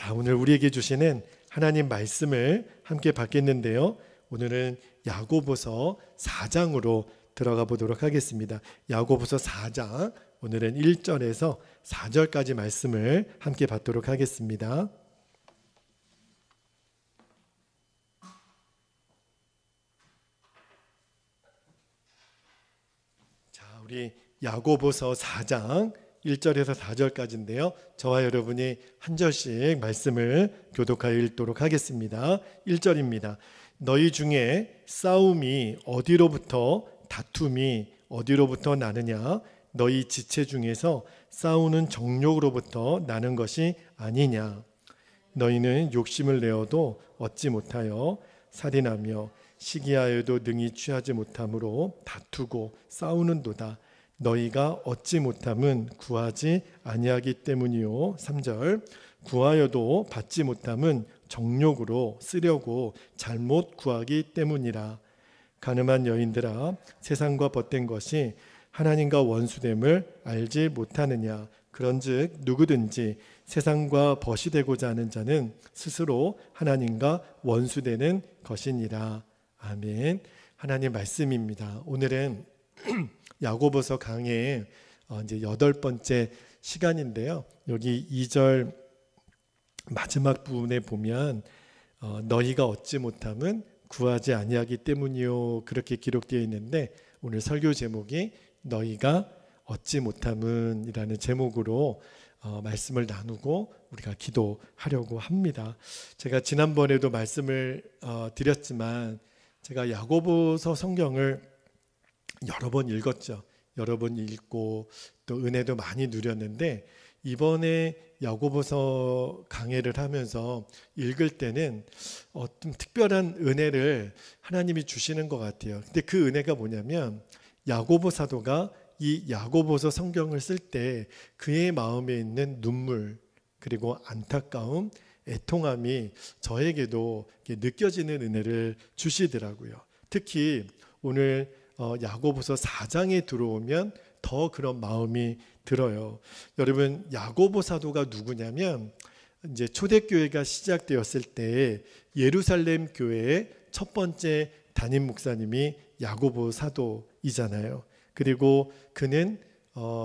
자, 오늘 우리에게 주시는 하나님 말씀을 함께 받겠는데요. 오늘은 야고보서 4장으로 들어가 보도록 하겠습니다. 야고보서 4장, 오늘은 1절에서 4절까지 말씀을 함께 받도록 하겠습니다. 자, 우리 야고보서 4장 1절에서 4절까지인데요. 저와 여러분이 한 절씩 말씀을 교독하여 읽도록 하겠습니다. 1절입니다. 너희 중에 싸움이 어디로부터, 다툼이 어디로부터 나느냐? 너희 지체 중에서 싸우는 정욕으로부터 나는 것이 아니냐? 너희는 욕심을 내어도 얻지 못하여 살인하며 시기하여도 능히 취하지 못함으로 다투고 싸우는도다. 너희가 얻지 못함은 구하지 아니하기 때문이요. 3절 구하여도 받지 못함은 정욕으로 쓰려고 잘못 구하기 때문이라. 가늠한 여인들아, 세상과 벗된 것이 하나님과 원수됨을 알지 못하느냐? 그런즉 누구든지 세상과 벗이 되고자 하는 자는 스스로 하나님과 원수되는 것이니라. 아멘. 하나님 말씀입니다. 오늘은 야고보서 강의 이제 8번째 시간인데요. 여기 2절 마지막 부분에 보면 너희가 얻지 못함은 구하지 아니하기 때문이요, 그렇게 기록되어 있는데 오늘 설교 제목이 너희가 얻지 못함은 이라는 제목으로 말씀을 나누고 우리가 기도하려고 합니다. 제가 지난번에도 말씀을 드렸지만 제가 야고보서 성경을 여러 번 읽었죠. 여러 번 읽고 또 은혜도 많이 누렸는데 이번에 야고보서 강해를 하면서 읽을 때는 좀 특별한 은혜를 하나님이 주시는 것 같아요. 근데 그 은혜가 뭐냐면 야고보 사도가 이 야고보서 성경을 쓸 때 그의 마음에 있는 눈물 그리고 안타까움, 애통함이 저에게도 느껴지는 은혜를 주시더라고요. 특히 오늘 야고보서 4장에 들어오면 더 그런 마음이 들어요. 여러분, 야고보 사도가 누구냐면 이제 초대교회가 시작되었을 때 예루살렘 교회의 첫 번째 담임 목사님이 야고보 사도이잖아요. 그리고 그는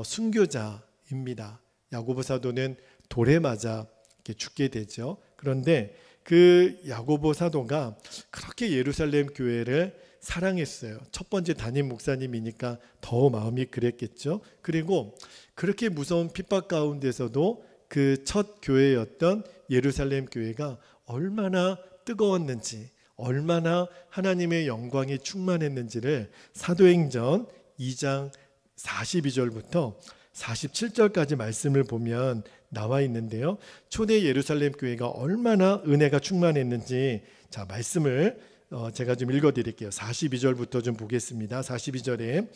순교자입니다. 야고보 사도는 돌에 맞아 죽게 되죠. 그런데 그 야고보 사도가 그렇게 예루살렘 교회를 사랑했어요. 첫 번째 담임 목사님이니까 더 마음이 그랬겠죠. 그리고 그렇게 무서운 핍박 가운데서도 그 첫 교회였던 예루살렘 교회가 얼마나 뜨거웠는지, 얼마나 하나님의 영광이 충만했는지를 사도행전 2장 42절부터 47절까지 말씀을 보면 나와 있는데요. 초대 예루살렘 교회가 얼마나 은혜가 충만했는지 자, 말씀을 제가 좀 읽어드릴게요. 42절부터 좀 보겠습니다. 42절에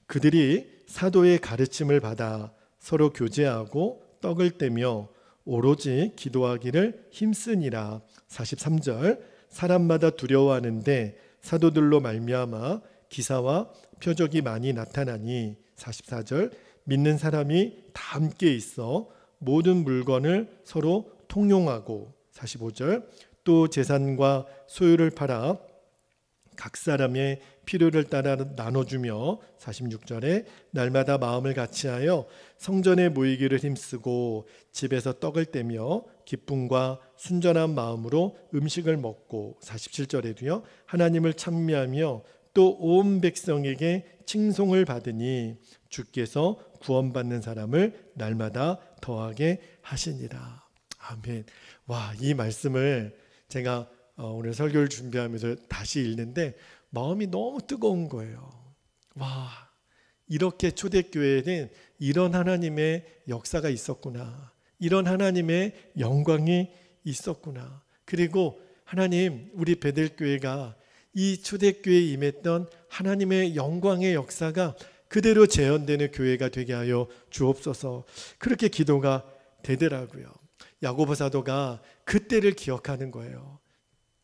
그들이 사도의 가르침을 받아 서로 교제하고 떡을 떼며 오로지 기도하기를 힘쓰니라. 43절 사람마다 두려워하는데 사도들로 말미암아 기사와 표적이 많이 나타나니. 44절 믿는 사람이 다 함께 있어 모든 물건을 서로 통용하고. 45절 또 재산과 소유를 팔아 각 사람의 필요를 따라 나눠주며. 46절에 날마다 마음을 같이하여 성전에 모이기를 힘쓰고 집에서 떡을 떼며 기쁨과 순전한 마음으로 음식을 먹고. 47절에도요 하나님을 찬미하며 또 온 백성에게 칭송을 받으니 주께서 구원받는 사람을 날마다 더하게 하시니라. 아멘. 와, 이 말씀을 제가 오늘 설교를 준비하면서 다시 읽는데 마음이 너무 뜨거운 거예요. 와, 이렇게 초대교회에는 이런 하나님의 역사가 있었구나. 이런 하나님의 영광이 있었구나. 그리고 하나님, 우리 베델교회가 이 초대교회에 임했던 하나님의 영광의 역사가 그대로 재현되는 교회가 되게 하여 주옵소서. 그렇게 기도가 되더라고요. 야고보 사도가 그때를 기억하는 거예요.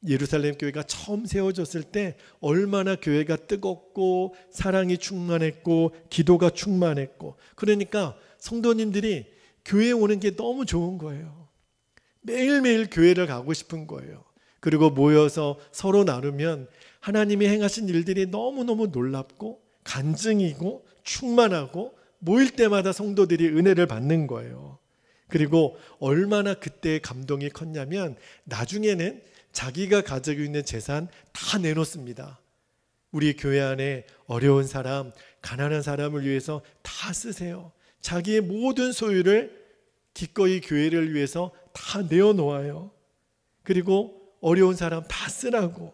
예루살렘 교회가 처음 세워졌을 때 얼마나 교회가 뜨겁고 사랑이 충만했고 기도가 충만했고, 그러니까 성도님들이 교회에 오는 게 너무 좋은 거예요. 매일매일 교회를 가고 싶은 거예요. 그리고 모여서 서로 나누면 하나님이 행하신 일들이 너무너무 놀랍고 간증이고 충만하고 모일 때마다 성도들이 은혜를 받는 거예요. 그리고 얼마나 그때의 감동이 컸냐면 나중에는 자기가 가지고 있는 재산 다 내놓습니다. 우리 교회 안에 어려운 사람, 가난한 사람을 위해서 다 쓰세요. 자기의 모든 소유를 기꺼이 교회를 위해서 다 내어놓아요. 그리고 어려운 사람 다 쓰라고.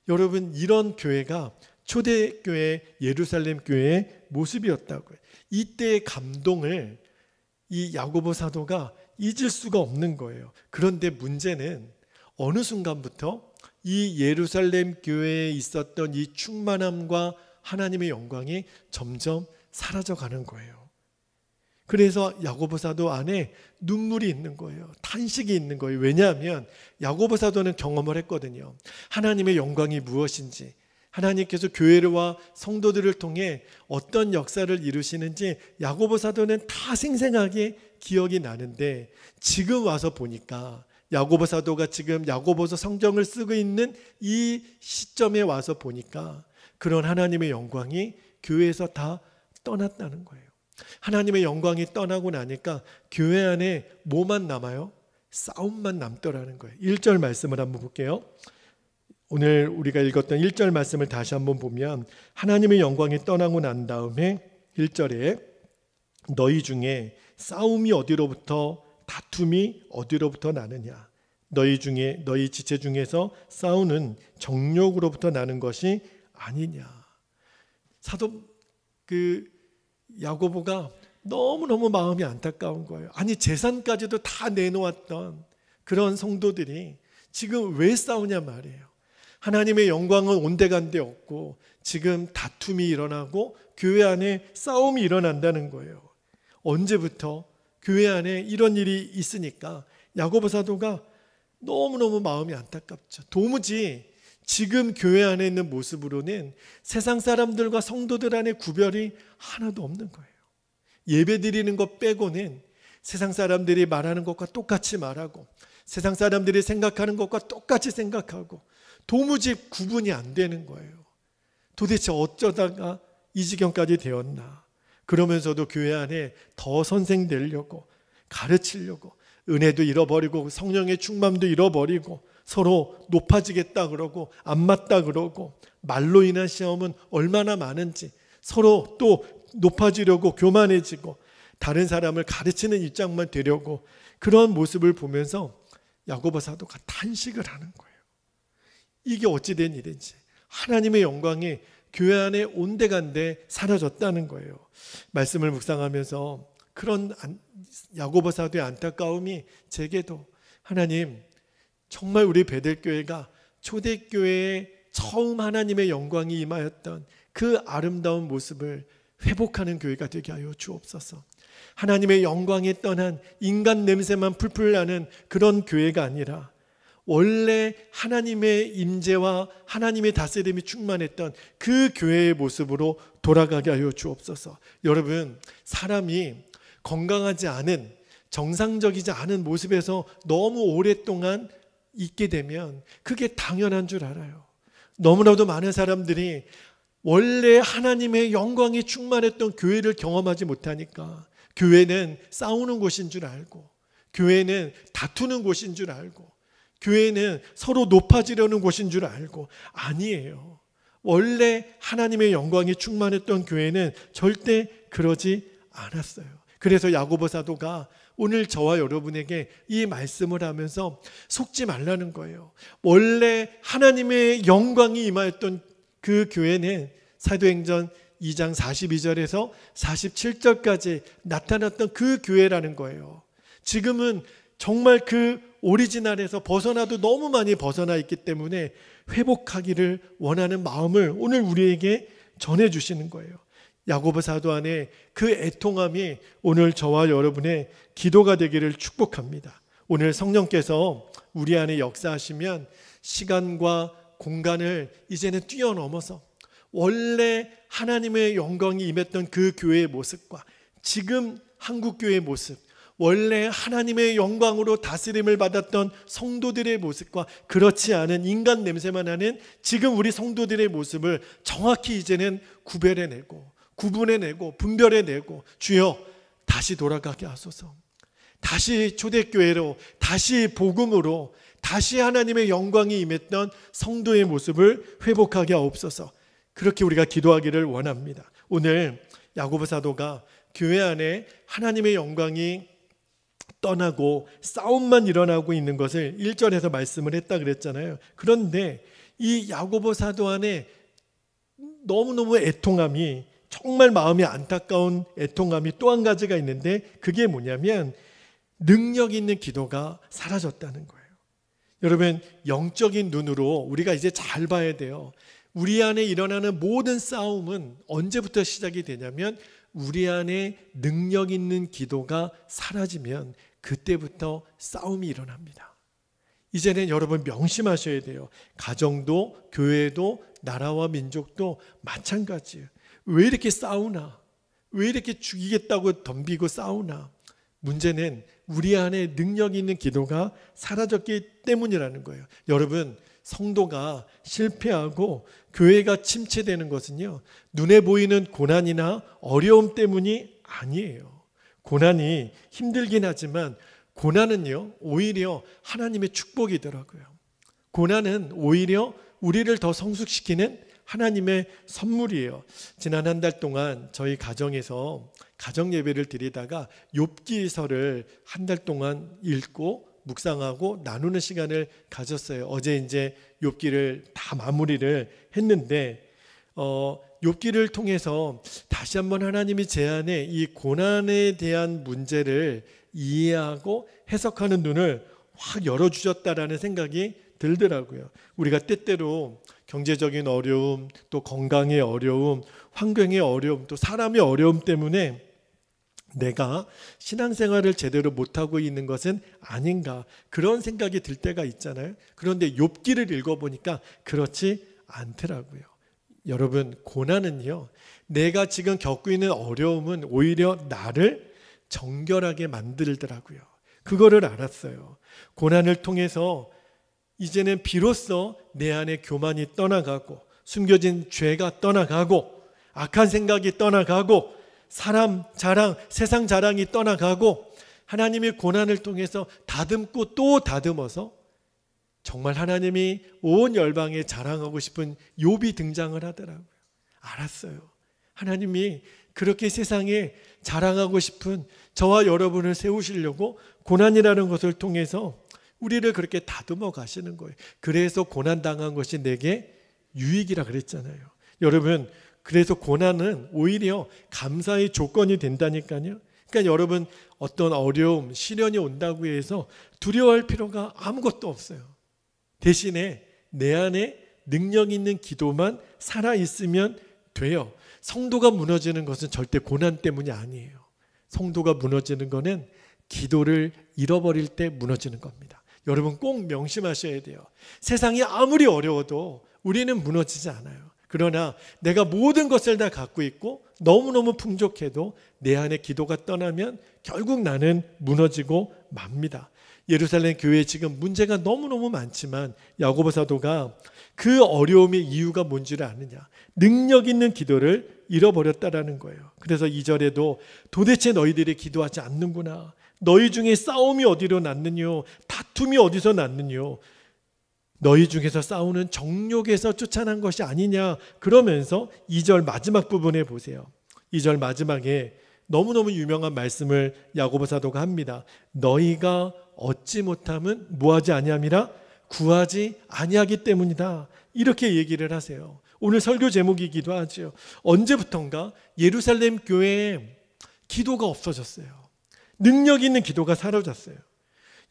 여러분, 이런 교회가 초대교회 예루살렘 교회의 모습이었다고요. 이때의 감동을 이 야고보 사도가 잊을 수가 없는 거예요. 그런데 문제는 어느 순간부터 이 예루살렘 교회에 있었던 이 충만함과 하나님의 영광이 점점 사라져가는 거예요. 그래서 야고보 사도 안에 눈물이 있는 거예요. 탄식이 있는 거예요. 왜냐하면 야고보 사도는 경험을 했거든요. 하나님의 영광이 무엇인지, 하나님께서 교회와 성도들을 통해 어떤 역사를 이루시는지 야고보 사도는 다 생생하게 기억이 나는데, 지금 와서 보니까 야고보 사도가 지금 야고보서 성경을 쓰고 있는 이 시점에 와서 보니까 그런 하나님의 영광이 교회에서 다 떠났다는 거예요. 하나님의 영광이 떠나고 나니까 교회 안에 뭐만 남아요? 싸움만 남더라는 거예요. 1절 말씀을 한번 볼게요. 오늘 우리가 읽었던 1절 말씀을 다시 한번 보면 하나님의 영광이 떠나고 난 다음에 1절에 너희 중에 싸움이 어디로부터, 다툼이 어디로부터 나느냐? 너희 지체 중에서 싸우는 정욕으로부터 나는 것이 아니냐? 사도 야고보가 너무너무 마음이 안타까운 거예요. 아니, 재산까지도 다 내놓았던 그런 성도들이 지금 왜 싸우냐 말이에요. 하나님의 영광은 온데간데 없고 지금 다툼이 일어나고 교회 안에 싸움이 일어난다는 거예요. 언제부터 교회 안에 이런 일이 있으니까 야고보 사도가 너무너무 마음이 안타깝죠. 도무지 지금 교회 안에 있는 모습으로는 세상 사람들과 성도들 안에 구별이 하나도 없는 거예요. 예배 드리는 것 빼고는 세상 사람들이 말하는 것과 똑같이 말하고 세상 사람들이 생각하는 것과 똑같이 생각하고 도무지 구분이 안 되는 거예요. 도대체 어쩌다가 이 지경까지 되었나. 그러면서도 교회 안에 더 선생되려고, 가르치려고, 은혜도 잃어버리고 성령의 충만도 잃어버리고 서로 높아지겠다 그러고 안 맞다 그러고 말로 인한 시험은 얼마나 많은지 서로 또 높아지려고 교만해지고 다른 사람을 가르치는 입장만 되려고, 그런 모습을 보면서 야고보 사도가 탄식을 하는 거예요. 이게 어찌된 일인지. 하나님의 영광이 교회 안에 온데간데 사라졌다는 거예요. 말씀을 묵상하면서 그런 야고보 사도의 안타까움이 제게도, 하나님, 정말 우리 베델교회가 초대교회에 처음 하나님의 영광이 임하였던 그 아름다운 모습을 회복하는 교회가 되게 하여 주옵소서. 하나님의 영광이 떠난 인간 냄새만 풀풀 나는 그런 교회가 아니라 원래 하나님의 임재와 하나님의 다스림이 충만했던 그 교회의 모습으로 돌아가게 하여 주옵소서. 여러분, 사람이 건강하지 않은, 정상적이지 않은 모습에서 너무 오랫동안 있게 되면 그게 당연한 줄 알아요. 너무나도 많은 사람들이 원래 하나님의 영광이 충만했던 교회를 경험하지 못하니까 교회는 싸우는 곳인 줄 알고, 교회는 다투는 곳인 줄 알고, 교회는 서로 높아지려는 곳인 줄 알고, 아니에요. 원래 하나님의 영광이 충만했던 교회는 절대 그러지 않았어요. 그래서 야고보 사도가 오늘 저와 여러분에게 이 말씀을 하면서 속지 말라는 거예요. 원래 하나님의 영광이 임하였던 그 교회는 사도행전 2장 42절에서 47절까지 나타났던 그 교회라는 거예요. 지금은 정말 그 오리지널에서 벗어나도 너무 많이 벗어나 있기 때문에 회복하기를 원하는 마음을 오늘 우리에게 전해주시는 거예요. 야고보 사도 안에 그 애통함이 오늘 저와 여러분의 기도가 되기를 축복합니다. 오늘 성령께서 우리 안에 역사하시면 시간과 공간을 이제는 뛰어넘어서 원래 하나님의 영광이 임했던 그 교회의 모습과 지금 한국교회의 모습, 원래 하나님의 영광으로 다스림을 받았던 성도들의 모습과 그렇지 않은 인간 냄새만 나는 지금 우리 성도들의 모습을 정확히 이제는 구별해내고 구분해내고 분별해내고, 주여 다시 돌아가게 하소서. 다시 초대교회로, 다시 복음으로, 다시 하나님의 영광이 임했던 성도의 모습을 회복하게 하옵소서. 그렇게 우리가 기도하기를 원합니다. 오늘 야고보 사도가 교회 안에 하나님의 영광이 떠나고 싸움만 일어나고 있는 것을 1절에서 말씀을 했다 그랬잖아요. 그런데 이 야고보 사도 안에 너무너무 애통함이, 정말 마음이 안타까운 애통함이 또 한 가지가 있는데, 그게 뭐냐면 능력 있는 기도가 사라졌다는 거예요. 여러분, 영적인 눈으로 우리가 이제 잘 봐야 돼요. 우리 안에 일어나는 모든 싸움은 언제부터 시작이 되냐면 우리 안에 능력 있는 기도가 사라지면 그때부터 싸움이 일어납니다. 이제는 여러분 명심하셔야 돼요. 가정도, 교회도, 나라와 민족도 마찬가지예요. 왜 이렇게 싸우나? 왜 이렇게 죽이겠다고 덤비고 싸우나? 문제는 우리 안에 능력 있는 기도가 사라졌기 때문이라는 거예요. 여러분, 성도가 실패하고 교회가 침체되는 것은요, 눈에 보이는 고난이나 어려움 때문이 아니에요. 고난이 힘들긴 하지만 고난은요, 오히려 하나님의 축복이더라고요. 고난은 오히려 우리를 더 성숙시키는 하나님의 선물이에요. 지난 한 달 동안 저희 가정에서 가정 예배를 드리다가 욥기서를 한 달 동안 읽고 묵상하고 나누는 시간을 가졌어요. 어제 이제 욥기를 다 마무리를 했는데 욥기를 통해서 다시 한번 하나님이 제안해 이 고난에 대한 문제를 이해하고 해석하는 눈을 확 열어주셨다라는 생각이 들더라고요. 우리가 때때로 경제적인 어려움, 또 건강의 어려움, 환경의 어려움, 또 사람의 어려움 때문에 내가 신앙생활을 제대로 못하고 있는 것은 아닌가, 그런 생각이 들 때가 있잖아요. 그런데 욥기를 읽어보니까 그렇지 않더라고요. 여러분, 고난은요, 내가 지금 겪고 있는 어려움은 오히려 나를 정결하게 만들더라고요. 그거를 알았어요. 고난을 통해서 이제는 비로소 내 안에 교만이 떠나가고 숨겨진 죄가 떠나가고 악한 생각이 떠나가고 사람 자랑, 세상 자랑이 떠나가고 하나님의 고난을 통해서 다듬고 또 다듬어서 정말 하나님이 온 열방에 자랑하고 싶은 욥이 등장을 하더라고요. 알았어요. 하나님이 그렇게 세상에 자랑하고 싶은 저와 여러분을 세우시려고 고난이라는 것을 통해서 우리를 그렇게 다듬어 가시는 거예요. 그래서 고난당한 것이 내게 유익이라 그랬잖아요. 여러분, 그래서 고난은 오히려 감사의 조건이 된다니까요. 그러니까 여러분, 어떤 어려움, 시련이 온다고 해서 두려워할 필요가 아무것도 없어요. 대신에 내 안에 능력 있는 기도만 살아있으면 돼요. 성도가 무너지는 것은 절대 고난 때문이 아니에요. 성도가 무너지는 것은 기도를 잃어버릴 때 무너지는 겁니다. 여러분, 꼭 명심하셔야 돼요. 세상이 아무리 어려워도 우리는 무너지지 않아요. 그러나 내가 모든 것을 다 갖고 있고 너무너무 풍족해도 내 안에 기도가 떠나면 결국 나는 무너지고 맙니다. 예루살렘 교회에 지금 문제가 너무너무 많지만 야고보 사도가 그 어려움의 이유가 뭔지를 아느냐? 능력 있는 기도를 잃어버렸다라는 거예요. 그래서 2절에도 도대체 너희들이 기도하지 않는구나. 너희 중에 싸움이 어디로 났느뇨? 다툼이 어디서 났느뇨? 너희 중에서 싸우는 정욕에서 쫓아난 것이 아니냐? 그러면서 2절 마지막 부분에 보세요. 2절 마지막에 너무너무 유명한 말씀을 야고보 사도가 합니다. 너희가 얻지 못함은 뭐하지 아니함이라? 구하지 아니하기 때문이다. 이렇게 얘기를 하세요. 오늘 설교 제목이기도 하죠. 언제부턴가 예루살렘 교회에 기도가 없어졌어요. 능력 있는 기도가 사라졌어요.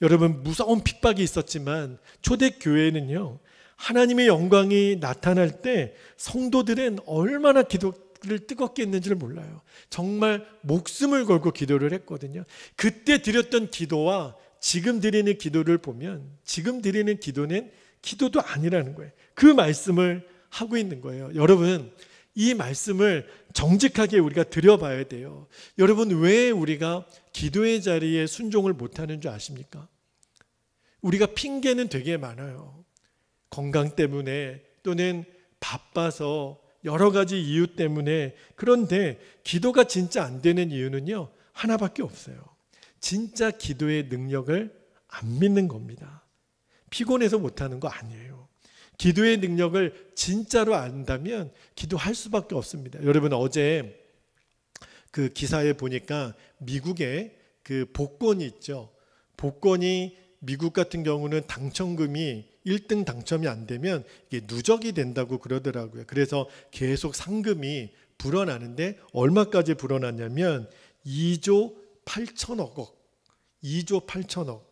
여러분, 무서운 핍박이 있었지만 초대교회는요, 하나님의 영광이 나타날 때 성도들은 얼마나 기도를 뜨겁게 했는지를 몰라요. 정말 목숨을 걸고 기도를 했거든요. 그때 드렸던 기도와 지금 드리는 기도를 보면 지금 드리는 기도는 기도도 아니라는 거예요. 그 말씀을 하고 있는 거예요. 여러분, 이 말씀을 정직하게 우리가 들여봐야 돼요. 여러분, 왜 우리가 기도의 자리에 순종을 못하는 줄 아십니까? 우리가 핑계는 되게 많아요. 건강 때문에 또는 바빠서 여러 가지 이유 때문에. 그런데 기도가 진짜 안 되는 이유는요, 하나밖에 없어요. 진짜 기도의 능력을 안 믿는 겁니다. 피곤해서 못하는 거 아니에요. 기도의 능력을 진짜로 안다면 기도할 수밖에 없습니다. 여러분, 어제 그 기사에 보니까 미국에 그 복권이 있죠. 복권이 미국 같은 경우는 당첨금이 1등 당첨이 안 되면 이게 누적이 된다고 그러더라고요. 그래서 계속 상금이 불어나는데 얼마까지 불어났냐면 2조 8천억 원. 2조 8천억.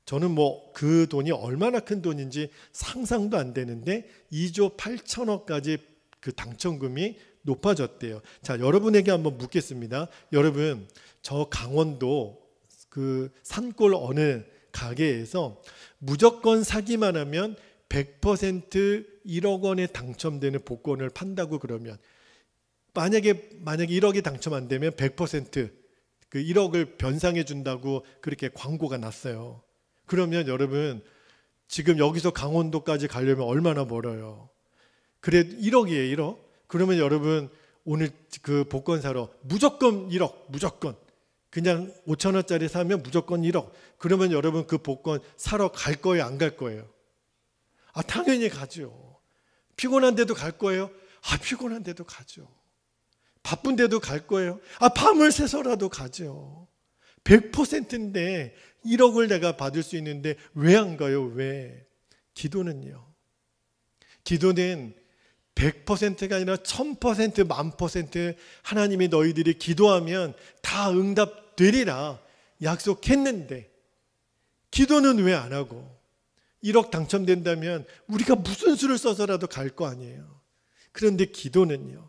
저는 뭐 그 돈이 얼마나 큰 돈인지 상상도 안 되는데 2조 8천억까지 그 당첨금이 높아졌대요. 자, 여러분에게 한번 묻겠습니다. 여러분, 저 강원도 그 산골 어느 가게에서 무조건 사기만 하면 100% 1억 원에 당첨되는 복권을 판다고 그러면 만약에 1억이 당첨 안 되면 100% 그 1억을 변상해 준다고 그렇게 광고가 났어요. 그러면 여러분, 지금 여기서 강원도까지 가려면 얼마나 멀어요? 그래 1억이에요, 1억. 그러면 여러분, 오늘 그 복권 사러 무조건 1억, 무조건. 그냥 5천 원짜리 사면 무조건 1억. 그러면 여러분, 그 복권 사러 갈 거예요, 안 갈 거예요? 아, 당연히 가죠. 피곤한데도 갈 거예요? 아, 피곤한데도 가죠. 바쁜데도 갈 거예요? 아, 밤을 새서라도 가죠. 100%인데 1억을 내가 받을 수 있는데 왜 안 가요? 왜? 기도는요. 기도는 100%가 아니라 1000%, 1000% 하나님이 너희들이 기도하면 다 응답되리라 약속했는데 기도는 왜 안 하고 1억 당첨된다면 우리가 무슨 수를 써서라도 갈 거 아니에요. 그런데 기도는요.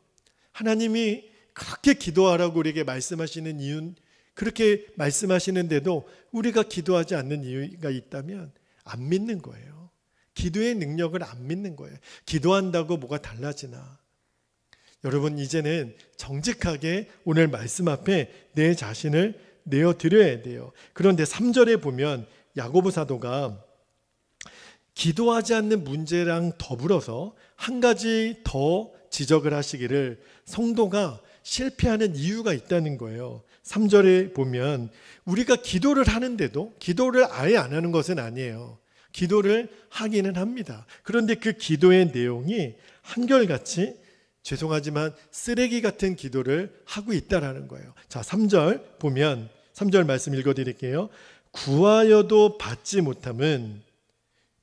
하나님이 그렇게 기도하라고 우리에게 말씀하시는 이유는 그렇게 말씀하시는데도 우리가 기도하지 않는 이유가 있다면 안 믿는 거예요. 기도의 능력을 안 믿는 거예요. 기도한다고 뭐가 달라지나. 여러분, 이제는 정직하게 오늘 말씀 앞에 내 자신을 내어드려야 돼요. 그런데 3절에 보면 야고보 사도가 기도하지 않는 문제랑 더불어서 한 가지 더 지적을 하시기를 성도가 실패하는 이유가 있다는 거예요. 3절에 보면 우리가 기도를 하는데도 기도를 아예 안 하는 것은 아니에요. 기도를 하기는 합니다. 그런데 그 기도의 내용이 한결같이 죄송하지만 쓰레기 같은 기도를 하고 있다라는 거예요. 자, 3절 보면 3절 말씀 읽어드릴게요. 구하여도 받지 못함은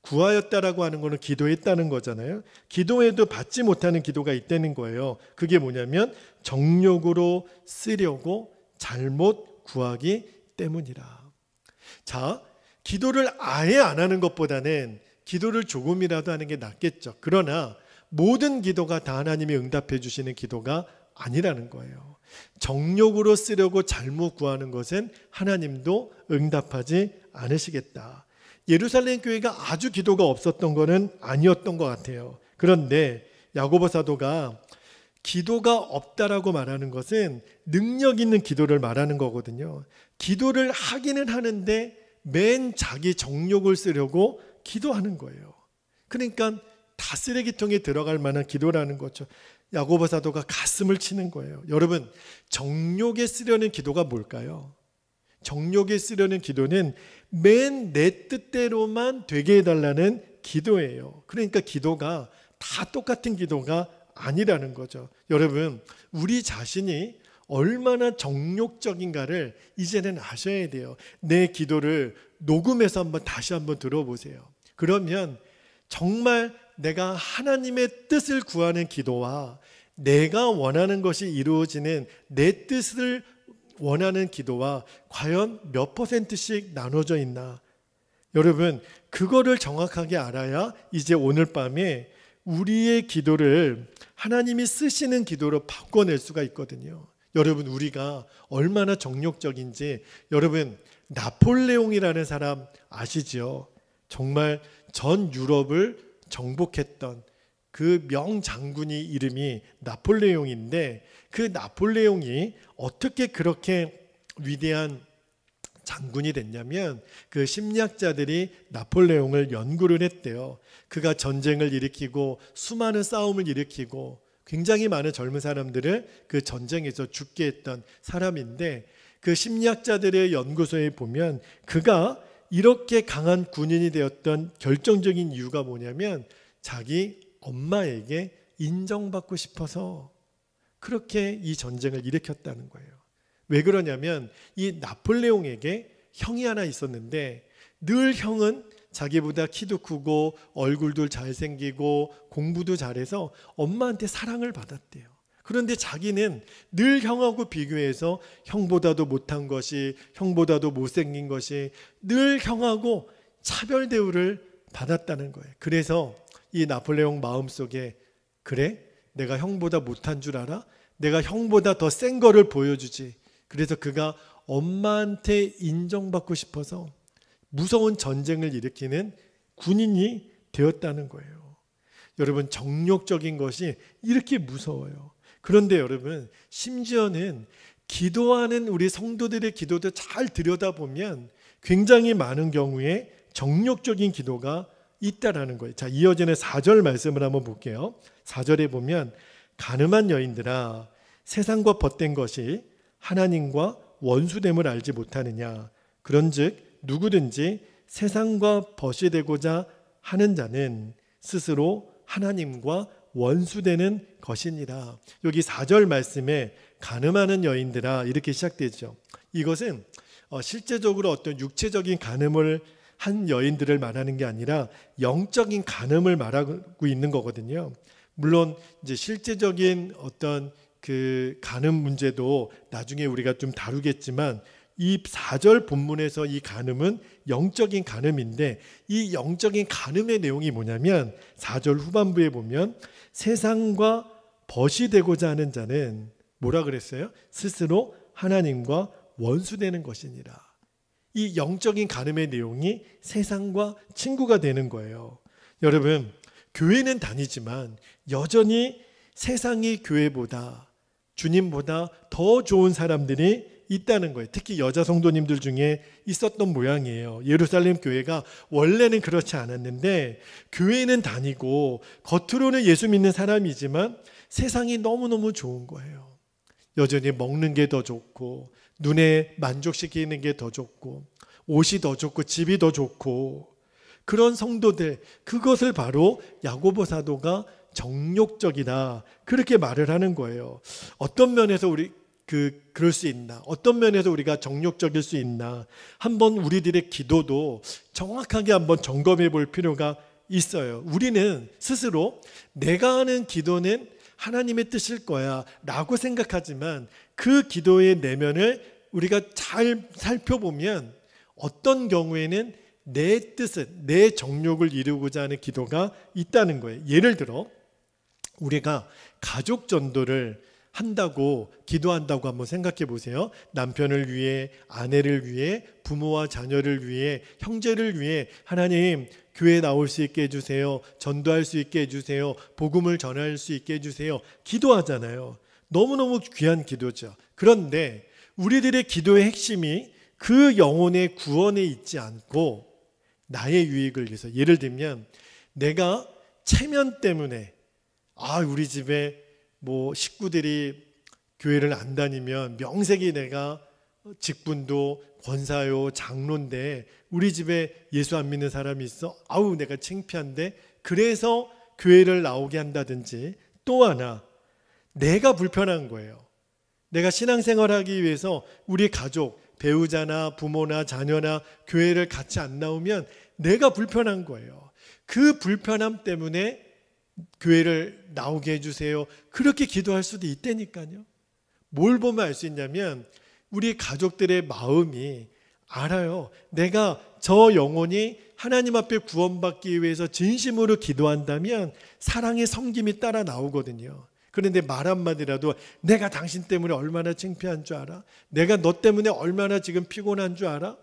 구하였다라고 하는 거는 기도했다는 거잖아요. 기도해도 받지 못하는 기도가 있다는 거예요. 그게 뭐냐면 정욕으로 쓰려고 잘못 구하기 때문이라. 자, 기도를 아예 안 하는 것보다는 기도를 조금이라도 하는 게 낫겠죠. 그러나 모든 기도가 다 하나님이 응답해 주시는 기도가 아니라는 거예요. 정욕으로 쓰려고 잘못 구하는 것은 하나님도 응답하지 않으시겠다. 예루살렘 교회가 아주 기도가 없었던 것은 아니었던 것 같아요. 그런데 야고보 사도가 기도가 없다라고 말하는 것은 능력 있는 기도를 말하는 거거든요. 기도를 하기는 하는데 맨 자기 정욕을 쓰려고 기도하는 거예요. 그러니까 다 쓰레기통에 들어갈 만한 기도라는 거죠. 야고보 사도가 가슴을 치는 거예요. 여러분, 정욕에 쓰려는 기도가 뭘까요? 정욕에 쓰려는 기도는 맨 내 뜻대로만 되게 해달라는 기도예요. 그러니까 기도가 다 똑같은 기도가 아니라는 거죠. 여러분, 우리 자신이 얼마나 정욕적인가를 이제는 아셔야 돼요. 내 기도를 녹음해서 다시 한번 들어보세요. 그러면 정말 내가 하나님의 뜻을 구하는 기도와 내가 원하는 것이 이루어지는 내 뜻을 원하는 기도와 과연 몇 %씩 나눠져 있나? 여러분, 그거를 정확하게 알아야 이제 오늘 밤에 우리의 기도를 하나님이 쓰시는 기도로 바꿔낼 수가 있거든요. 여러분, 우리가 얼마나 정욕적인지 여러분, 나폴레옹이라는 사람 아시죠? 정말 전 유럽을 정복했던 그 명장군이 이름이 나폴레옹인데, 그 나폴레옹이 어떻게 그렇게 위대한 장군이 됐냐면 그 심리학자들이 나폴레옹을 연구를 했대요. 그가 전쟁을 일으키고 수많은 싸움을 일으키고 굉장히 많은 젊은 사람들을 그 전쟁에서 죽게 했던 사람인데, 그 심리학자들의 연구소에 보면 그가 이렇게 강한 군인이 되었던 결정적인 이유가 뭐냐면 자기 엄마에게 인정받고 싶어서 그렇게 이 전쟁을 일으켰다는 거예요. 왜 그러냐면 이 나폴레옹에게 형이 하나 있었는데, 늘 형은 자기보다 키도 크고 얼굴도 잘생기고 공부도 잘해서 엄마한테 사랑을 받았대요. 그런데 자기는 늘 형하고 비교해서 형보다도 못한 것이, 형보다도 못생긴 것이, 늘 형하고 차별 대우를 받았다는 거예요. 그래서 이 나폴레옹 마음속에, 그래? 내가 형보다 못한 줄 알아? 내가 형보다 더 센 거를 보여주지. 그래서 그가 엄마한테 인정받고 싶어서 무서운 전쟁을 일으키는 군인이 되었다는 거예요. 여러분, 정욕적인 것이 이렇게 무서워요. 그런데 여러분, 심지어는 기도하는 우리 성도들의 기도도 잘 들여다보면 굉장히 많은 경우에 정욕적인 기도가 있다라는 거예요. 자, 이어지는 4절 말씀을 한번 볼게요. 4절에 보면 가늠한 여인들아, 세상과 벗된 것이 하나님과 원수됨을 알지 못하느냐. 그런즉 누구든지 세상과 벗이 되고자 하는 자는 스스로 하나님과 원수되는 것이니라. 여기 4절 말씀에 간음하는 여인들아 이렇게 시작되죠. 이것은 실제적으로 어떤 육체적인 간음을 한 여인들을 말하는 게 아니라 영적인 간음을 말하고 있는 거거든요. 물론 이제 실제적인 어떤 그 간음 문제도 나중에 우리가 좀 다루겠지만, 이 4절 본문에서 이 간음은 영적인 간음인데, 이 영적인 간음의 내용이 뭐냐면 4절 후반부에 보면 세상과 벗이 되고자 하는 자는 뭐라 그랬어요? 스스로 하나님과 원수되는 것이니라. 이 영적인 간음의 내용이 세상과 친구가 되는 거예요. 여러분, 교회는 다니지만 여전히 세상이 교회보다, 주님보다 더 좋은 사람들이 있다는 거예요. 특히 여자 성도님들 중에 있었던 모양이에요. 예루살렘 교회가 원래는 그렇지 않았는데, 교회는 다니고 겉으로는 예수 믿는 사람이지만 세상이 너무너무 좋은 거예요. 여전히 먹는 게 더 좋고, 눈에 만족시키는 게 더 좋고, 옷이 더 좋고, 집이 더 좋고, 그런 성도들, 그것을 바로 야고보 사도가 정욕적이다, 그렇게 말을 하는 거예요. 어떤 면에서 그럴 수 있나? 어떤 면에서 우리가 정욕적일 수 있나? 한번 우리들의 기도도 정확하게 한번 점검해 볼 필요가 있어요. 우리는 스스로 내가 하는 기도는 하나님의 뜻일 거야 라고 생각하지만, 그 기도의 내면을 우리가 잘 살펴보면 어떤 경우에는 내 뜻은, 내 정욕을 이루고자 하는 기도가 있다는 거예요. 예를 들어 우리가 가족 전도를 한다고, 기도한다고 한번 생각해 보세요. 남편을 위해, 아내를 위해, 부모와 자녀를 위해, 형제를 위해 하나님 교회에 나올 수 있게 해주세요. 전도할 수 있게 해주세요. 복음을 전할 수 있게 해주세요. 기도하잖아요. 너무너무 귀한 기도죠. 그런데 우리들의 기도의 핵심이 그 영혼의 구원에 있지 않고 나의 유익을 위해서, 예를 들면 내가 체면 때문에 우리 집에 뭐 식구들이 교회를 안 다니면 명색이 내가 직분도 권사요 장로인데 우리 집에 예수 안 믿는 사람이 있어, 내가 창피한데, 그래서 교회를 나오게 한다든지, 또 하나 내가 불편한 거예요. 내가 신앙생활하기 위해서 우리 가족, 배우자나 부모나 자녀나 교회를 같이 안 나오면 내가 불편한 거예요. 그 불편함 때문에 교회를 나오게 해주세요, 그렇게 기도할 수도 있다니까요. 뭘 보면 알 수 있냐면 우리 가족들의 마음이 알아요. 내가 저 영혼이 하나님 앞에 구원받기 위해서 진심으로 기도한다면 사랑의 섬김이 따라 나오거든요. 그런데 말 한마디라도 내가 당신 때문에 얼마나 창피한 줄 알아? 내가 너 때문에 얼마나 지금 피곤한 줄 알아?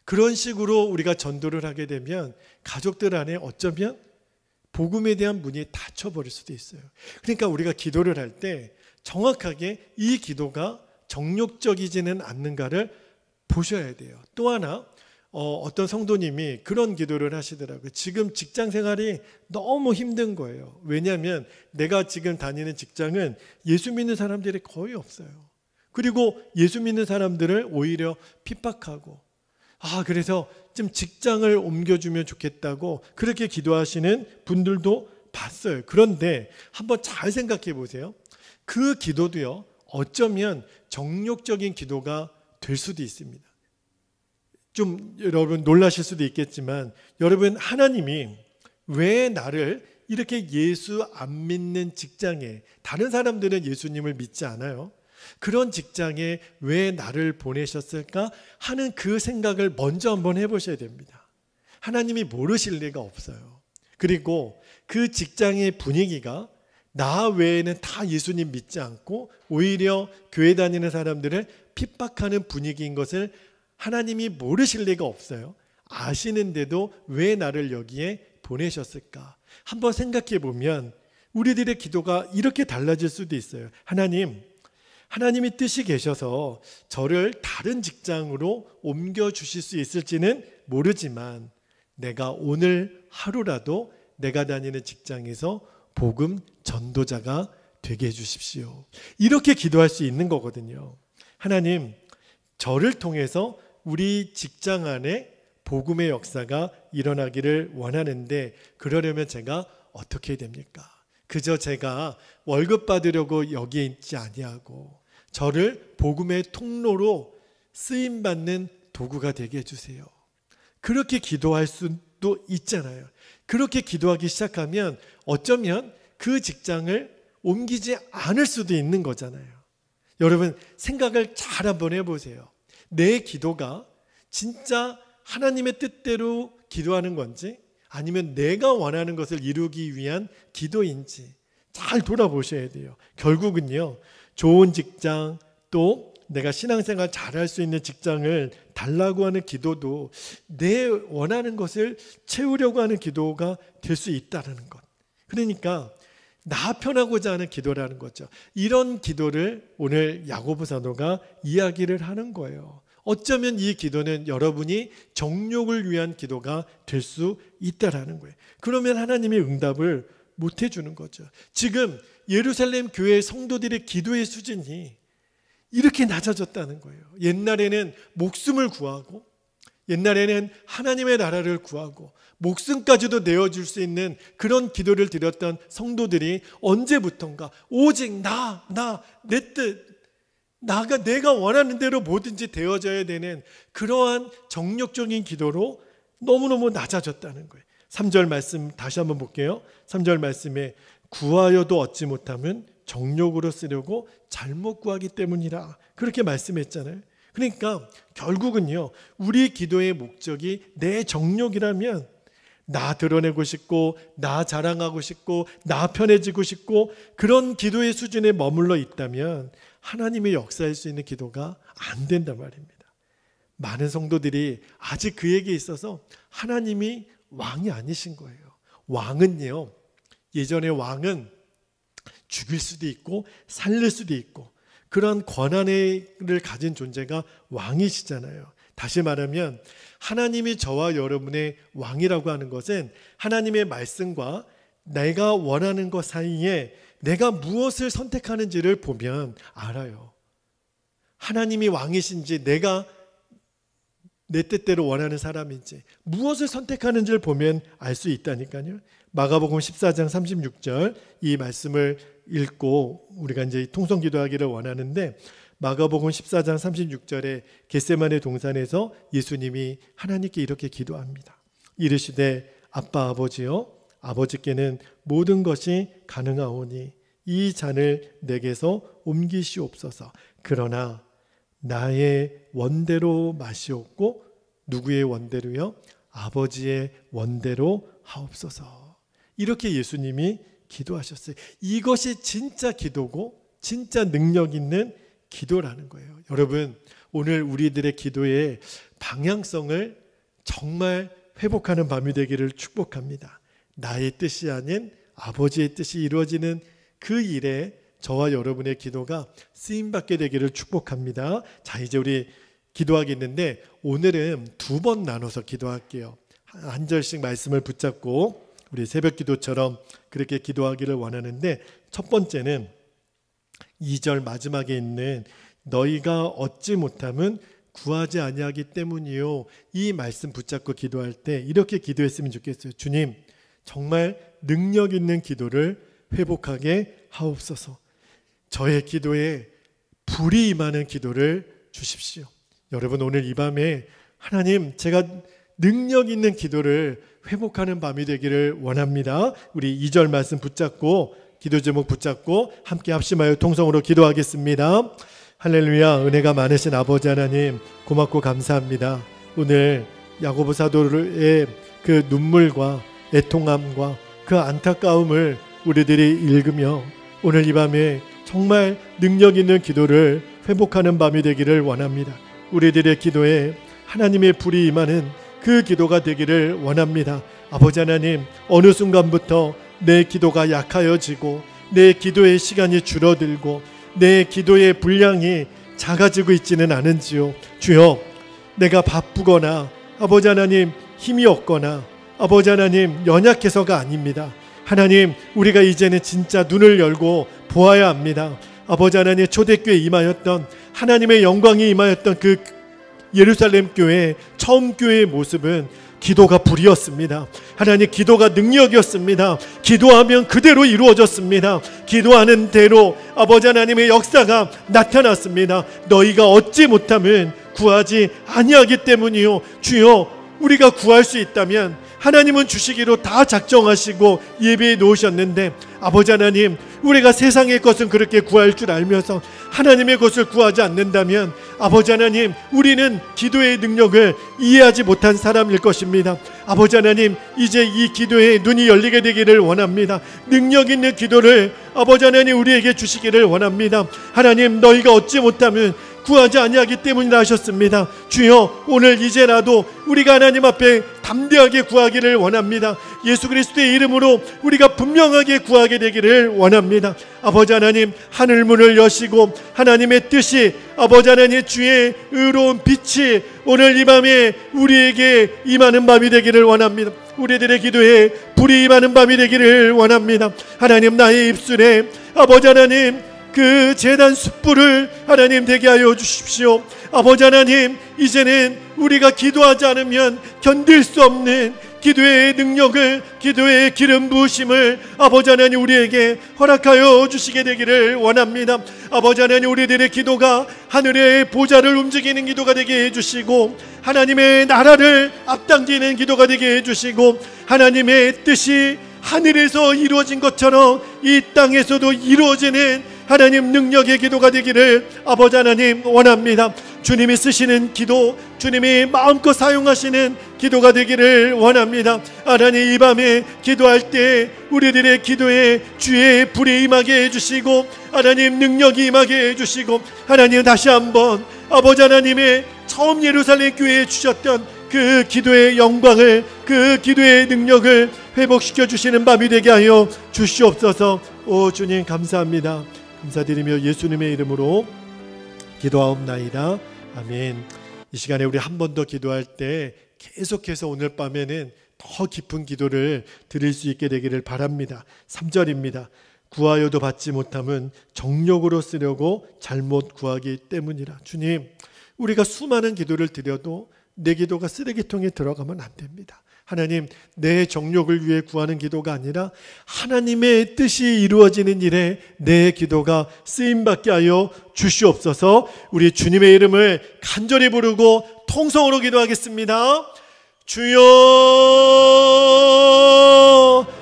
그런 식으로 우리가 전도를 하게 되면 가족들 안에 어쩌면 복음에 대한 문이 닫혀버릴 수도 있어요. 그러니까 우리가 기도를 할 때 정확하게 이 기도가 정욕적이지는 않는가를 보셔야 돼요. 또 하나, 어떤 성도님이 그런 기도를 하시더라고요. 지금 직장 생활이 너무 힘든 거예요. 왜냐하면 내가 지금 다니는 직장은 예수 믿는 사람들이 거의 없어요. 그리고 예수 믿는 사람들을 오히려 핍박하고, 그래서 좀 직장을 옮겨주면 좋겠다고 그렇게 기도하시는 분들도 봤어요. 그런데 한번 잘 생각해 보세요. 그 기도도요, 어쩌면 정욕적인 기도가 될 수도 있습니다. 좀 여러분 놀라실 수도 있겠지만, 여러분, 하나님이 왜 나를 이렇게 예수 안 믿는 직장에, 다른 사람들은 예수님을 믿지 않아요, 그런 직장에 왜 나를 보내셨을까 하는 그 생각을 먼저 한번 해보셔야 됩니다. 하나님이 모르실 리가 없어요. 그리고 그 직장의 분위기가 나 외에는 다 예수님 믿지 않고 오히려 교회 다니는 사람들을 핍박하는 분위기인 것을 하나님이 모르실 리가 없어요. 아시는데도 왜 나를 여기에 보내셨을까? 한번 생각해 보면 우리들의 기도가 이렇게 달라질 수도 있어요. 하나님이 뜻이 계셔서 저를 다른 직장으로 옮겨주실 수 있을지는 모르지만 내가 오늘 하루라도 내가 다니는 직장에서 복음 전도자가 되게 해주십시오. 이렇게 기도할 수 있는 거거든요. 하나님, 저를 통해서 우리 직장 안에 복음의 역사가 일어나기를 원하는데 그러려면 제가 어떻게 해야 됩니까? 그저 제가 월급 받으려고 여기에 있지 아니하고 저를 복음의 통로로 쓰임받는 도구가 되게 해주세요. 그렇게 기도할 수도 있잖아요. 그렇게 기도하기 시작하면 어쩌면 그 직장을 옮기지 않을 수도 있는 거잖아요. 여러분, 생각을 잘 한번 해보세요. 내 기도가 진짜 하나님의 뜻대로 기도하는 건지 아니면 내가 원하는 것을 이루기 위한 기도인지 잘 돌아보셔야 돼요. 결국은요, 좋은 직장, 또 내가 신앙생활 잘할 수 있는 직장을 달라고 하는 기도도 내 원하는 것을 채우려고 하는 기도가 될 수 있다는 것. 그러니까 나 편하고자 하는 기도라는 거죠. 이런 기도를 오늘 야고보 사도가 이야기를 하는 거예요. 어쩌면 이 기도는 여러분이 정욕을 위한 기도가 될 수 있다라는 거예요. 그러면 하나님이 응답을 못 해주는 거죠. 지금 예루살렘 교회 성도들의 기도의 수준이 이렇게 낮아졌다는 거예요. 옛날에는 목숨을 구하고, 옛날에는 하나님의 나라를 구하고 목숨까지도 내어줄 수 있는 그런 기도를 드렸던 성도들이 언제부턴가 오직 내 뜻, 내가 원하는 대로 뭐든지 되어져야 되는 그러한 정욕적인 기도로 너무너무 낮아졌다는 거예요. 3절 말씀 다시 한번 볼게요. 3절 말씀에 구하여도 얻지 못하면 정욕으로 쓰려고 잘못 구하기 때문이라 그렇게 말씀했잖아요. 그러니까 결국은요, 우리 기도의 목적이 내 정욕이라면 나 드러내고 싶고 나 자랑하고 싶고 나 편해지고 싶고 그런 기도의 수준에 머물러 있다면 하나님의 역사할 수 있는 기도가 안 된단 말입니다. 많은 성도들이 아직 그에게 있어서 하나님이 왕이 아니신 거예요. 왕은요, 예전에 왕은 죽일 수도 있고 살릴 수도 있고 그런 권한을 가진 존재가 왕이시잖아요. 다시 말하면 하나님이 저와 여러분의 왕이라고 하는 것은 하나님의 말씀과 내가 원하는 것 사이에 내가 무엇을 선택하는지를 보면 알아요. 하나님이 왕이신지 내가 내 뜻대로 원하는 사람인지 무엇을 선택하는지를 보면 알 수 있다니까요. 마가복음 14장 36절 이 말씀을 읽고 우리가 이제 통성 기도하기를 원하는데, 마가복음 14장 36절에 겟세마네 동산에서 예수님이 하나님께 이렇게 기도합니다. 이르시되 아빠 아버지여, 아버지께는 모든 것이 가능하오니 이 잔을 내게서 옮기시옵소서. 그러나 나의 원대로 마시옵고 누구의 원대로요? 아버지의 원대로 하옵소서. 이렇게 예수님이 기도하셨어요. 이것이 진짜 기도고 진짜 능력 있는 기도라는 거예요. 여러분, 오늘 우리들의 기도의 방향성을 정말 회복하는 밤이 되기를 축복합니다. 나의 뜻이 아닌 아버지의 뜻이 이루어지는 그 일에 저와 여러분의 기도가 쓰임받게 되기를 축복합니다. 자, 이제 우리 기도하겠는데 오늘은 두 번 나눠서 기도할게요. 한 절씩 말씀을 붙잡고 우리 새벽 기도처럼 그렇게 기도하기를 원하는데, 첫 번째는 2절 마지막에 있는 너희가 얻지 못함은 구하지 아니하기 때문이요. 이 말씀 붙잡고 기도할 때 이렇게 기도했으면 좋겠어요. 주님, 정말 능력 있는 기도를 회복하게 하옵소서. 저의 기도에 불이 임하는 기도를 주십시오. 여러분, 오늘 이 밤에 하나님, 제가 능력 있는 기도를 회복하는 밤이 되기를 원합니다. 우리 2절 말씀 붙잡고, 기도 제목 붙잡고 함께 합심하여 통성으로 기도하겠습니다. 할렐루야. 은혜가 많으신 아버지 하나님, 고맙고 감사합니다. 오늘 야고보 사도의 그 눈물과 애통함과 그 안타까움을 우리들이 읽으며 오늘 이 밤에 정말 능력 있는 기도를 회복하는 밤이 되기를 원합니다. 우리들의 기도에 하나님의 불이 임하는 그 기도가 되기를 원합니다. 아버지 하나님, 어느 순간부터 내 기도가 약하여지고 내 기도의 시간이 줄어들고 내 기도의 분량이 작아지고 있지는 않은지요. 주여, 내가 바쁘거나 아버지 하나님 힘이 없거나 아버지 하나님 연약해서가 아닙니다. 하나님, 우리가 이제는 진짜 눈을 열고 보아야 합니다. 아버지 하나님, 초대교회에 임하였던 하나님의 영광이 임하였던 그 예루살렘 교회 처음 교회의 모습은 기도가 불이었습니다. 하나님, 기도가 능력이었습니다. 기도하면 그대로 이루어졌습니다. 기도하는 대로 아버지 하나님의 역사가 나타났습니다. 너희가 얻지 못함은 구하지 아니하기 때문이요. 주여, 우리가 구할 수 있다면 하나님은 주시기로 다 작정하시고 예비해 놓으셨는데, 아버지 하나님, 우리가 세상의 것은 그렇게 구할 줄 알면서 하나님의 것을 구하지 않는다면 아버지 하나님, 우리는 기도의 능력을 이해하지 못한 사람일 것입니다. 아버지 하나님, 이제 이 기도에 눈이 열리게 되기를 원합니다. 능력 있는 기도를 아버지 하나님 우리에게 주시기를 원합니다. 하나님, 너희가 얻지 못하면 구하지 아니하기 때문이라 하셨습니다. 주여, 오늘 이제라도 우리가 하나님 앞에 담대하게 구하기를 원합니다. 예수 그리스도의 이름으로 우리가 분명하게 구하게 되기를 원합니다. 아버지 하나님, 하늘 문을 여시고 하나님의 뜻이 아버지 하나님 주의 의로운 빛이 오늘 이 밤에 우리에게 임하는 밤이 되기를 원합니다. 우리들의 기도에 불이 임하는 밤이 되기를 원합니다. 하나님, 나의 입술에 아버지 하나님 그 제단 숯불을 하나님 되게 하여 주십시오. 아버지 하나님, 이제는 우리가 기도하지 않으면 견딜 수 없는 기도의 능력을, 기도의 기름 부으심을 아버지 하나님 우리에게 허락하여 주시게 되기를 원합니다. 아버지 하나님, 우리들의 기도가 하늘의 보좌를 움직이는 기도가 되게 해주시고 하나님의 나라를 앞당기는 기도가 되게 해주시고 하나님의 뜻이 하늘에서 이루어진 것처럼 이 땅에서도 이루어지는 하나님 능력의 기도가 되기를 아버지 하나님 원합니다. 주님이 쓰시는 기도, 주님이 마음껏 사용하시는 기도가 되기를 원합니다. 하나님, 이 밤에 기도할 때 우리들의 기도에 주의 불이 임하게 해주시고 하나님 능력이 임하게 해주시고 하나님, 다시 한번 아버지 하나님의 처음 예루살렘 교회에 주셨던 그 기도의 영광을, 그 기도의 능력을 회복시켜 주시는 밤이 되게 하여 주시옵소서. 오 주님, 감사합니다. 감사드리며 예수님의 이름으로 기도하옵나이다. 아멘. 이 시간에 우리 한 번 더 기도할 때 계속해서 오늘 밤에는 더 깊은 기도를 드릴 수 있게 되기를 바랍니다. 3절입니다. 구하여도 받지 못함은 정욕으로 쓰려고 잘못 구하기 때문이라. 주님, 우리가 수많은 기도를 드려도 내 기도가 쓰레기통에 들어가면 안 됩니다. 하나님, 내 정욕을 위해 구하는 기도가 아니라 하나님의 뜻이 이루어지는 일에 내 기도가 쓰임받게 하여 주시옵소서. 우리 주님의 이름을 간절히 부르고 통성으로 기도하겠습니다. 주여,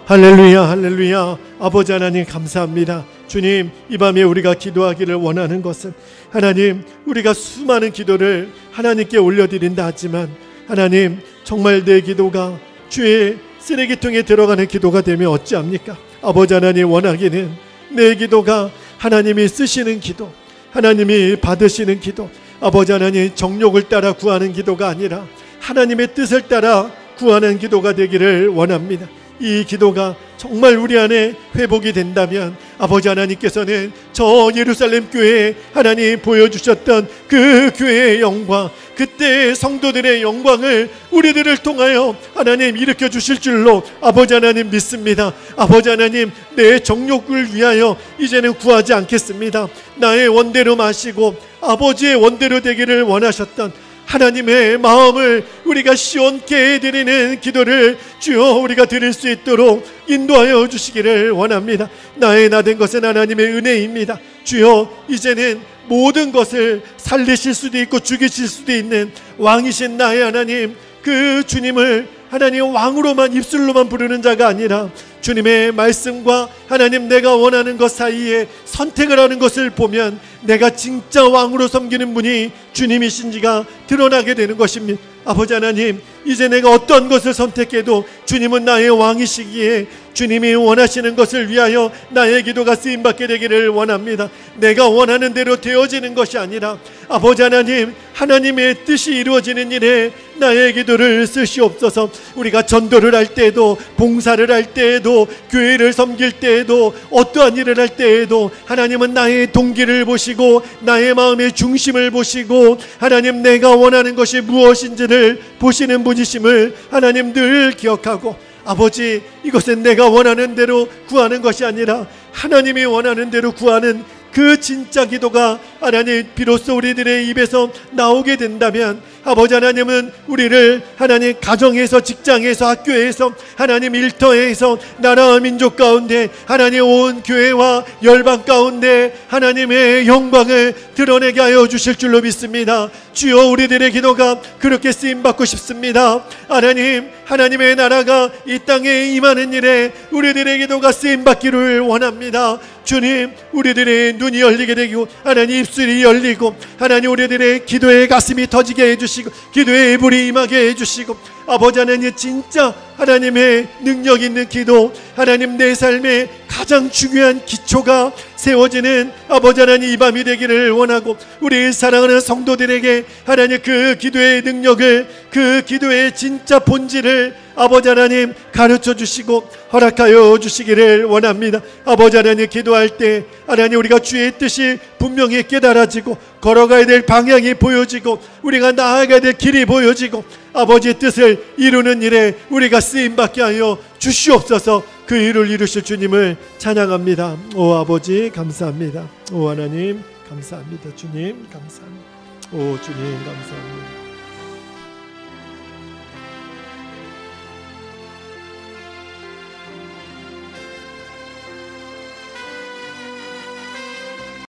할렐루야, 할렐루야. 아버지 하나님, 감사합니다. 주님, 이 밤에 우리가 기도하기를 원하는 것은 하나님, 우리가 수많은 기도를 하나님께 올려드린다 하지만 하나님, 정말 내 기도가 주의 쓰레기통에 들어가는 기도가 되면 어찌합니까? 아버지 하나님, 원하기는 내 기도가 하나님이 쓰시는 기도, 하나님이 받으시는 기도, 아버지 하나님 정욕을 따라 구하는 기도가 아니라 하나님의 뜻을 따라 구하는 기도가 되기를 원합니다. 이 기도가 정말 우리 안에 회복이 된다면 아버지 하나님께서는 저 예루살렘 교회에 하나님 보여주셨던 그 교회의 영광, 그때 성도들의 영광을 우리들을 통하여 하나님 일으켜 주실 줄로 아버지 하나님 믿습니다. 아버지 하나님, 내 정욕을 위하여 이제는 구하지 않겠습니다. 나의 원대로 마시고 아버지의 원대로 되기를 원하셨던 하나님의 마음을 우리가 시원케 해드리는 기도를 주여 우리가 드릴 수 있도록 인도하여 주시기를 원합니다. 나의 나된 것은 하나님의 은혜입니다. 주여, 이제는 모든 것을 살리실 수도 있고 죽이실 수도 있는 왕이신 나의 하나님, 그 주님을 하나님 왕으로만 입술로만 부르는 자가 아니라 주님의 말씀과 하나님 내가 원하는 것 사이에 선택을 하는 것을 보면 내가 진짜 왕으로 섬기는 분이 주님이신지가 드러나게 되는 것입니다. 아버지 하나님, 이제 내가 어떤 것을 선택해도 주님은 나의 왕이시기에 주님이 원하시는 것을 위하여 나의 기도가 쓰임받게 되기를 원합니다. 내가 원하는 대로 되어지는 것이 아니라 아버지 하나님, 하나님의 뜻이 이루어지는 일에 나의 기도를 쓰시옵소서. 우리가 전도를 할 때에도, 봉사를 할 때에도, 교회를 섬길 때에도, 어떠한 일을 할 때에도 하나님은 나의 동기를 보시고 나의 마음의 중심을 보시고 하나님 내가 원하는 것이 무엇인지를 보시는 분이심을 하나님 늘 기억하고, 아버지, 이것은 내가 원하는 대로 구하는 것이 아니라 하나님이 원하는 대로 구하는 그 진짜 기도가 하나님 비로소 우리들의 입에서 나오게 된다면 아버지 하나님은 우리를 하나님 가정에서, 직장에서, 학교에서, 하나님 일터에서, 나라와 민족 가운데, 하나님 온 교회와 열방 가운데 하나님의 영광을 드러내게 하여 주실 줄로 믿습니다. 주여, 우리들의 기도가 그렇게 쓰임받고 싶습니다. 하나님, 하나님의 나라가 이 땅에 임하는 일에 우리들의 기도가 쓰임받기를 원합니다. 주님, 우리들의 눈이 열리게 되고 하나님 입술이 열리고 하나님 우리들의 기도의 가슴이 터지게 해주시고 기도의 불이 임하게 해주시고 아버지 하나님, 진짜 하나님의 능력 있는 기도, 하나님 내 삶의 가장 중요한 기초가 세워지는 아버지 하나님 이 밤이 되기를 원하고, 우리 사랑하는 성도들에게 하나님 그 기도의 능력을, 그 기도의 진짜 본질을 아버지 하나님 가르쳐 주시고 허락하여 주시기를 원합니다. 아버지 하나님, 기도할 때 하나님 우리가 주의 뜻이 분명히 깨달아지고 걸어가야 될 방향이 보여지고 우리가 나아가야 될 길이 보여지고 아버지의 뜻을 이루는 일에 우리가 쓰임받게 하여 주시옵소서. 그 일을 이루실 주님을 찬양합니다. 오 아버지 감사합니다. 오 하나님 감사합니다. 주님 감사합니다. 오 주님 감사합니다.